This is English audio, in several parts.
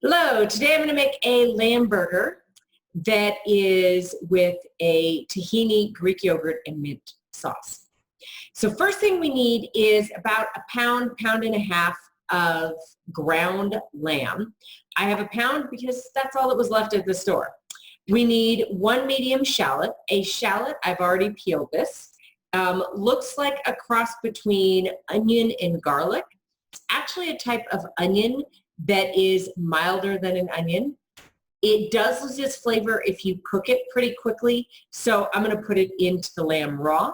Hello, today I'm going to make a lamb burger that is with a tahini, Greek yogurt, and mint sauce. So first thing we need is about a pound, pound and a half of ground lamb. I have a pound because that's all that was left at the store. We need one medium shallot. A shallot, I've already peeled this, looks like a cross between onion and garlic. It's actually a type of onion that is milder than an onion. It does lose its flavor if you cook it pretty quickly, so I'm going to put it into the lamb raw.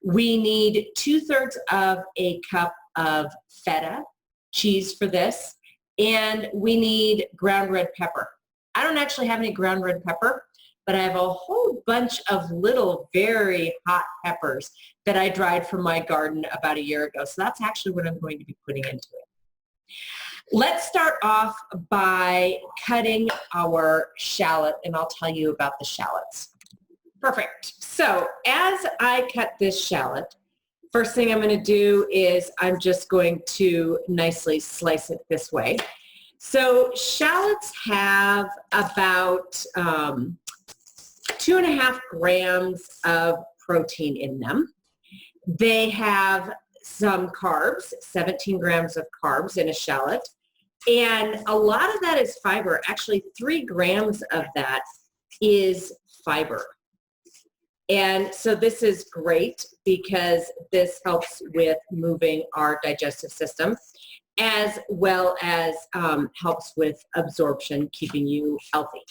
We need 2/3 of a cup of feta cheese for this, and we need ground red pepper. I don't actually have any ground red pepper, but I have a whole bunch of little very hot peppers that I dried from my garden about a year ago, so that's actually what I'm going to be putting into it. Let's start off by cutting our shallot, and I'll tell you about the shallots. Perfect. So as I cut this shallot, first thing I'm going to do is I'm just going to nicely slice it this way. So shallots have about 2.5 grams of protein in them. They have some carbs, 17 grams of carbs in a shallot. And a lot of that is fiber. Actually, 3 grams of that is fiber. And so this is great because this helps with moving our digestive system as well as helps with absorption, keeping you healthy.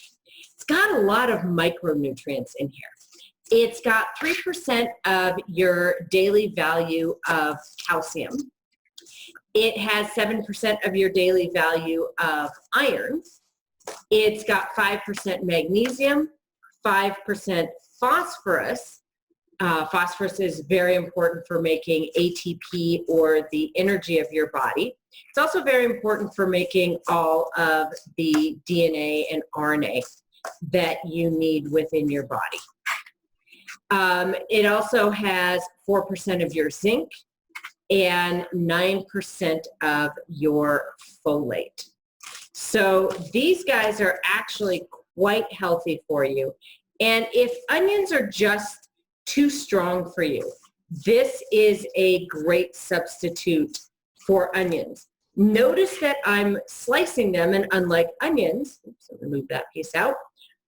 It's got a lot of micronutrients in here. It's got 3% of your daily value of calcium. It has 7% of your daily value of iron. It's got 5% magnesium, 5% phosphorus. Phosphorus is very important for making ATP, or the energy of your body. It's also very important for making all of the DNA and RNA that you need within your body. It also has 4% of your zinc and 9% of your folate. So these guys are actually quite healthy for you. And if onions are just too strong for you, this is a great substitute for onions. Notice that I'm slicing them, and unlike onions, oops, I'm going to move that piece out.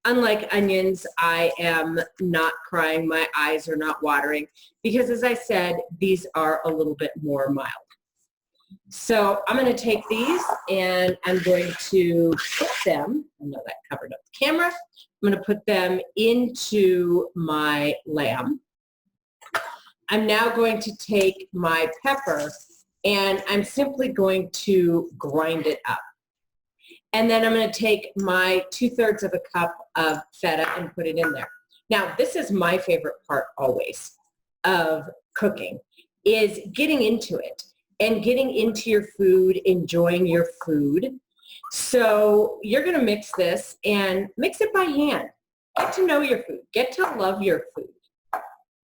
Unlike onions, I am not crying, my eyes are not watering, because as I said, these are a little bit more mild. So I'm going to take these and I'm going to put them, I know that covered up the camera, I'm going to put them into my lamb. I'm now going to take my pepper and I'm simply going to grind it up. And then I'm going to take my 2/3 of a cup of feta and put it in there. Now, this is my favorite part always of cooking, is getting into it and getting into your food, enjoying your food. So you're going to mix this and mix it by hand. Get to know your food. Get to love your food.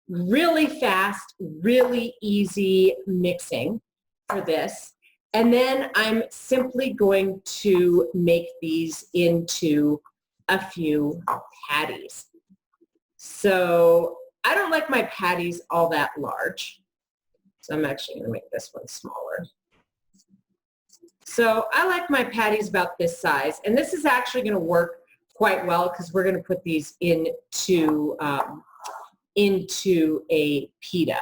Really fast, really easy mixing for this. And then I'm simply going to make these into a few patties. So I don't like my patties all that large. So I'm actually going to make this one smaller. So I like my patties about this size. And this is actually going to work quite well because we're going to put these into a pita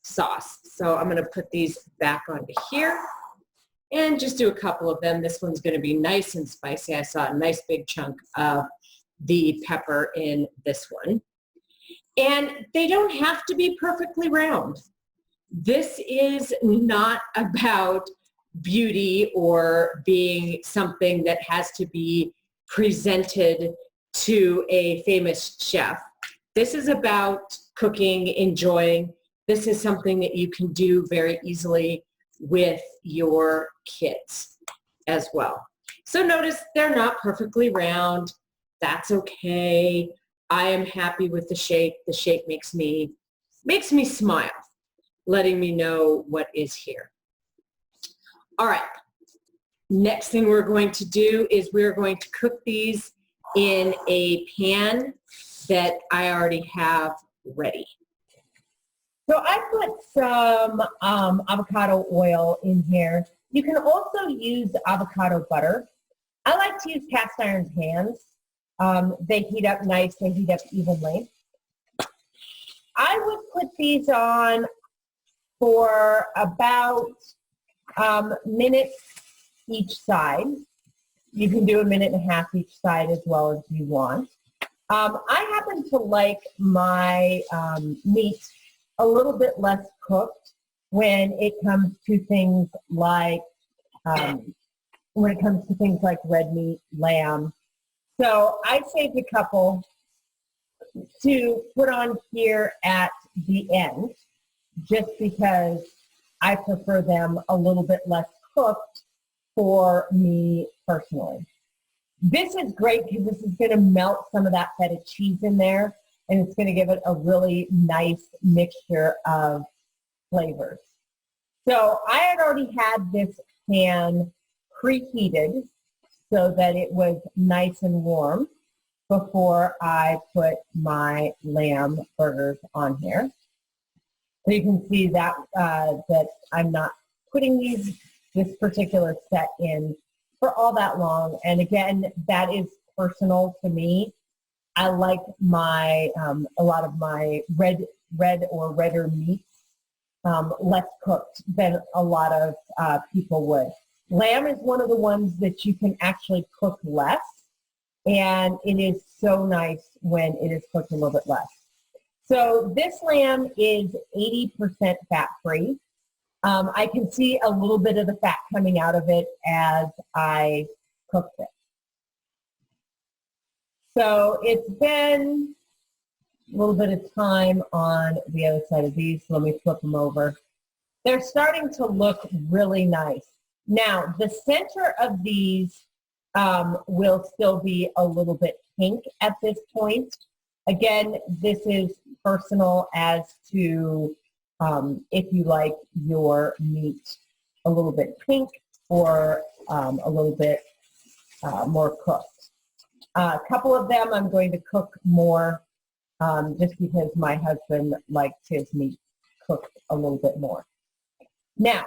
sauce. So I'm going to put these back onto here and just do a couple of them. This one's going to be nice and spicy. I saw a nice big chunk of the pepper in this one. And they don't have to be perfectly round. This is not about beauty or being something that has to be presented to a famous chef. This is about cooking, enjoying. This is something that you can do very easily with your kids as well. So notice they're not perfectly round. That's okay. I am happy with the shape. The shape makes me smile, letting me know what is here. All right. Next thing we're going to do is we're going to cook these in a pan that I already have ready. So I put some avocado oil in here. You can also use avocado butter. I like to use cast iron pans. They heat up nice, they heat up evenly. I would put these on for about minute each side. You can do a minute and a half each side as well as you want. I happen to like my meat a little bit less cooked when it comes to things like red meat, lamb. So I saved a couple to put on here at the end, just because I prefer them a little bit less cooked for me personally. This is great because this is going to melt some of that feta cheese in there, and it's going to give it a really nice mixture of flavors. So I had already had this pan preheated so that it was nice and warm before I put my lamb burgers on here. So you can see that that I'm not putting this particular set in for all that long. And again, that is personal to me. I like my a lot of my red or redder meats less cooked than a lot of people would. Lamb is one of the ones that you can actually cook less, and it is so nice when it is cooked a little bit less. So this lamb is 80% fat-free. I can see a little bit of the fat coming out of it as I cooked it. So it's been a little bit of time on the other side of these. So let me flip them over. They're starting to look really nice. Now, the center of these will still be a little bit pink at this point. Again, this is personal as to if you like your meat a little bit pink or a little bit more cooked. A couple of them I'm going to cook more just because my husband likes his meat cooked a little bit more. Now,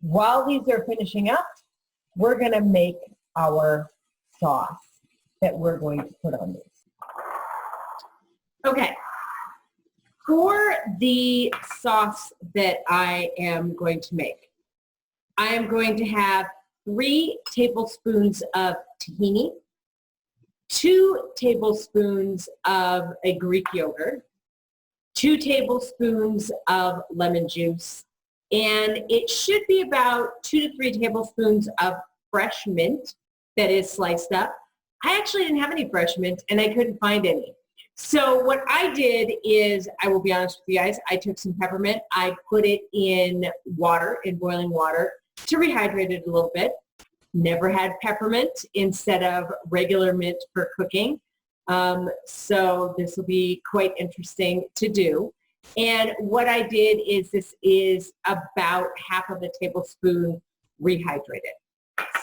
while these are finishing up, we're going to make our sauce that we're going to put on these. Okay. For the sauce that I am going to make, I am going to have 3 tablespoons of tahini, 2 tablespoons of a Greek yogurt, 2 tablespoons of lemon juice, and it should be about 2 to 3 tablespoons of fresh mint that is sliced up. I actually didn't have any fresh mint, and I couldn't find any. So what I did is, I will be honest with you guys, I took some peppermint, I put it in water, in boiling water, to rehydrate it a little bit. Never had peppermint instead of regular mint for cooking. So this will be quite interesting to do. And what I did is, this is about half of a tablespoon rehydrated.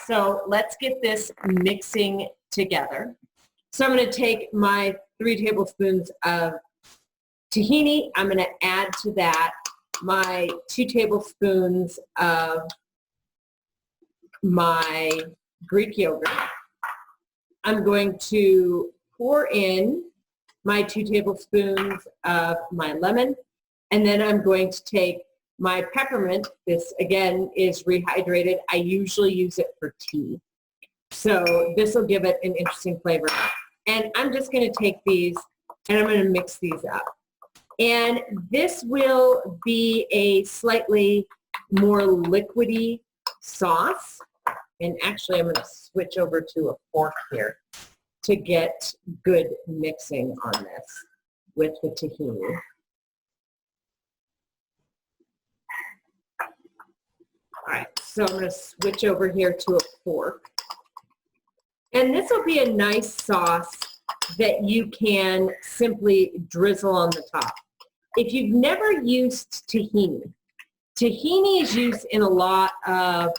So let's get this mixing together. So I'm going to take my 3 tablespoons of tahini. I'm going to add to that my 2 tablespoons of my Greek yogurt. I'm going to pour in my 2 tablespoons of my lemon, and then I'm going to take my peppermint. This, again, is rehydrated. I usually use it for tea. So this will give it an interesting flavor. And I'm just going to take these and I'm going to mix these up. And this will be a slightly more liquidy sauce. And actually, I'm going to switch over to a fork here to get good mixing on this with the tahini. All right, so I'm going to switch over here to a fork. And this will be a nice sauce that you can simply drizzle on the top. If you've never used tahini, tahini is used in a lot of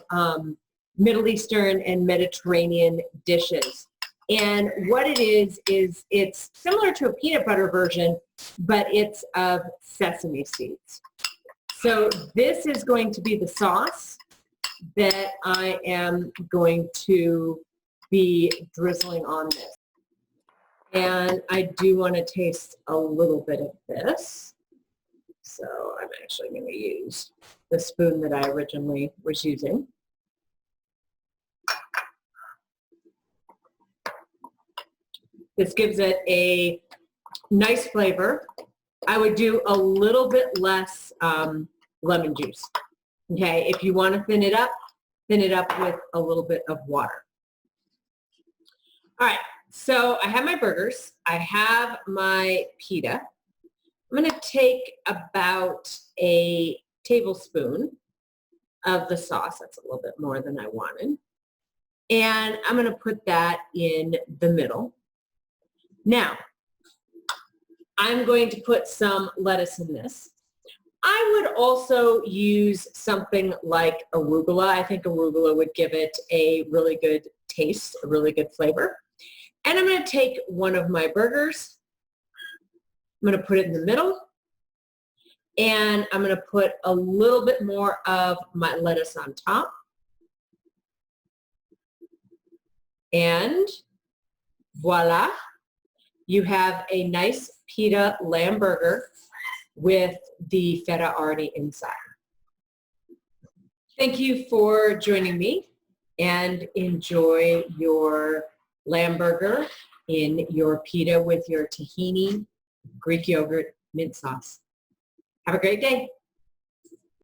Middle Eastern and Mediterranean dishes. And what it is it's similar to a peanut butter version, but it's of sesame seeds. So this is going to be the sauce that I am going to be drizzling on this. And I do want to taste a little bit of this. So I'm actually going to use the spoon that I originally was using. This gives it a nice flavor. I would do a little bit less lemon juice. Okay, if you want to thin it up with a little bit of water. All right, so I have my burgers. I have my pita. I'm going to take about a tablespoon of the sauce. That's a little bit more than I wanted. And I'm going to put that in the middle. Now, I'm going to put some lettuce in this. I would also use something like arugula. I think arugula would give it a really good taste, a really good flavor. And I'm going to take one of my burgers. I'm going to put it in the middle. And I'm going to put a little bit more of my lettuce on top. And voila. You have a nice pita lamb burger with the feta already inside. Thank you for joining me, and enjoy your lamb burger in your pita with your tahini Greek yogurt mint sauce. Have a great day.